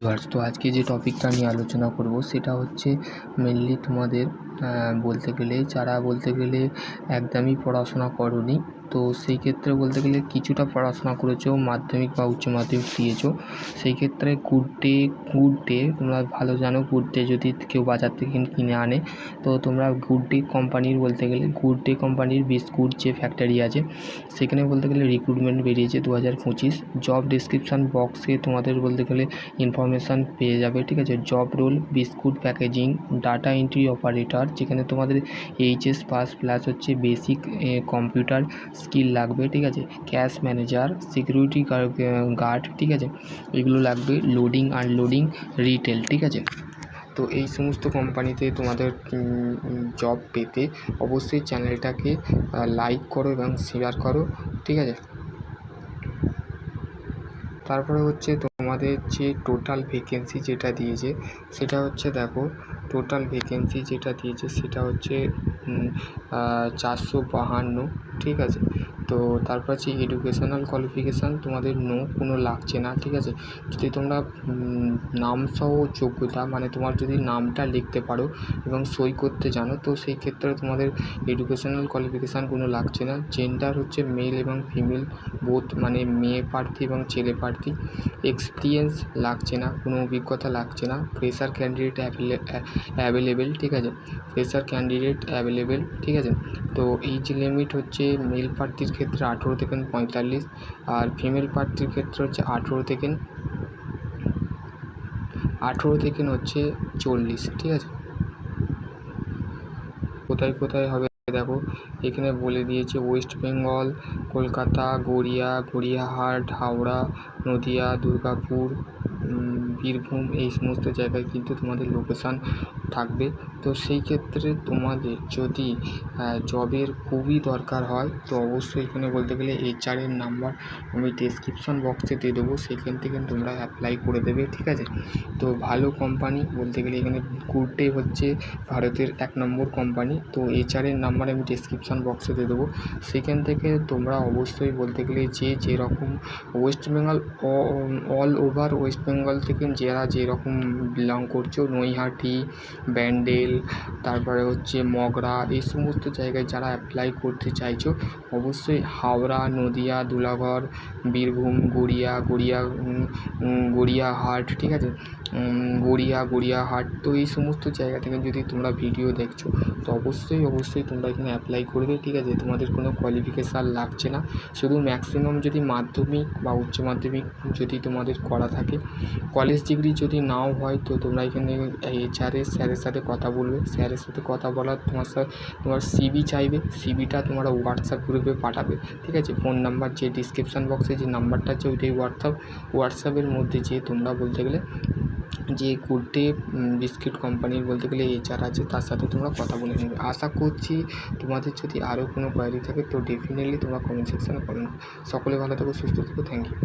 তো আজকে যে টপিকটা নিয়ে আলোচনা করব সেটা হচ্ছে মেনলি তোমাদের বলতে গেলে একদমই পড়াশোনা করোনি, তো সেই ক্ষেত্রে বলতে গেলে কিছুটা পড়াশোনা করেছো, মাধ্যমিক বা উচ্চ মাধ্যমিক দিয়েছো, সেই ক্ষেত্রে গুড ডে তোমরা ভালো জানো। গুড ডে যদি কেউ বাজার থেকে কিনে আনে, তো তোমরা গুড ডে কোম্পানির গুড ডে কোম্পানির বিস্কুট যে ফ্যাক্টরি আছে সেখানে বলতে গেলে রিক্রুটমেন্ট বেরিয়েছে 2025। জব ডিসক্রিপশান বক্সে তোমাদের বলতে গেলে ইনফরমেশান পেয়ে যাবে, ঠিক আছে। Job role biscuit packaging data entry operator, যেখানে তোমাদের এইচএস পাস প্লাস হচ্ছে বেসিক কম্পিউটার স্কিল লাগবে, ঠিক আছে। ক্যাশ ম্যানেজার, সিকিউরিটি গার্ড, ঠিক আছে, এগুলো লাগবে। লোডিং আনলোডিং রিটেল, ঠিক আছে। তো এই সমস্ত কোম্পানিতে তোমাদের জব পেতে অবশ্যই চ্যানেলটাকে লাইক করো এবং শেয়ার করো, ঠিক আছে। তারপরে হচ্ছে তোমাদের যে টোটাল ভ্যাকেন্সি যেটা দিয়েছে সেটা হচ্ছে, দেখো টোটাল ভ্যাকেন্সি যেটা দিয়েছে সেটা হচ্ছে 452, ঠিক আছে। তো তারপর হচ্ছে এডুকেশনাল কোয়ালিফিকেশান তোমাদের কোনো লাগছে না, ঠিক আছে। যদি তোমরা নামসহ যোগ্যতা, মানে তোমার যদি নামটা লিখতে পারো এবং সই করতে জানো, তো সেই ক্ষেত্রে তোমাদের এডুকেশনাল কোয়ালিফিকেশান কোনো লাগছে না। জেন্ডার হচ্ছে মেল এবং ফিমেল বোথ, মানে মেয়ে প্রার্থী এবং ছেলে প্রার্থী। এক্সপিরিয়েন্স লাগছে না, কোনো অভিজ্ঞতা লাগছে না। ফ্রেশার ক্যান্ডিডেট অ্যাভেলেবেল, ঠিক আছে, ফ্রেশার ক্যান্ডিডেট অ্যাভেলেবেল, ঠিক আছে। তো এইজ লিমিট হচ্ছে মেল প্রার্থীর ক্ষেত্রে 18 থেকে 45, আর ফিমেল প্রার্থীর ক্ষেত্রে হচ্ছে 18 থেকে হচ্ছে 40, ঠিক আছে। কোথায় হবে দেখো, এখানে বলে দিয়েছে ওয়েস্ট বেঙ্গল, কলকাতা, গড়িয়াহাট, হাওড়া, নদিয়া, দুর্গাপুর, বীরভূম, এই সমস্ত জায়গায় কিন্তু তোমাদের লোকেশান থাকবে। তো সেই ক্ষেত্রে তোমাদের যদি জবের খুবই দরকার হয়, তো অবশ্যই এখানে বলতে গেলে এইচআরের নাম্বার আমি ডেসক্রিপশন বক্সে দিয়ে দেবো, সেখান থেকে তোমরা অ্যাপ্লাই করে দেবে, ঠিক আছে। তো ভালো কোম্পানি বলতে গেলে এখানে গুড ডে হচ্ছে ভারতের 1 নম্বর কোম্পানি। তো এইচআরের নাম্বার আমি ডেসক্রিপশান বক্সে দিয়ে দেবো, সেখান থেকে তোমরা অবশ্যই বলতে গেলে যেরকম West Bengal, all over West Bengal থেকে যারা যেরকম বিলং করছো, নৈহাটি, ব্যান্ডেল, তারপরে হচ্ছে মগরা, এই সমস্ত জায়গায় যারা অ্যাপ্লাই করতে চাইছো, অবশ্যই হাওড়া, নদিয়া, ধুলাগড়, বীরভূম, গড়িয়াহাট, ঠিক আছে, গড়িয়াহাট, তো এই সমস্ত জায়গা থেকে যদি তোমরা ভিডিও দেখছো, তো অবশ্যই তোমরা এখানে অ্যাপ্লাই করবে, ঠিক আছে। তোমাদের কোনো কোয়ালিফিকেশান লাগছে না, শুধু ম্যাক্সিমাম যদি মাধ্যমিক বা উচ্চ মাধ্যমিক যদি তোমাদের করা থাকে, কলেজ ডিগ্রি যদি নাও হয়, তো তোমরা এখানে এইচআরের স্যারের সাথে কথা বলবে। স্যারের সাথে কথা বলার তোমার সিভি চাইবে, সিভিটা তোমরা হোয়াটসঅ্যাপ গ্রুপে পাঠাবে, ঠিক আছে। ফোন নাম্বার যে ডিসক্রিপশান বক্সে যে নাম্বারটা আছে ওইটাই হোয়াটসঅ্যাপের মধ্যে যে তোমরা বলতে গেলে যে গুড ডে বিস্কিট কোম্পানির বলতে গেলে এইচআর আছে, তার সাথে তোমরা কথা বলে নেবে। আশা করছি তোমাদের যদি আরও কোনো কোয়ারি থাকে তো ডেফিনেটলি তোমরা কমেন্ট সেকশানে কমেন্ট। সকলে ভালো থেকো, সুস্থ থেকো, থ্যাংক ইউ।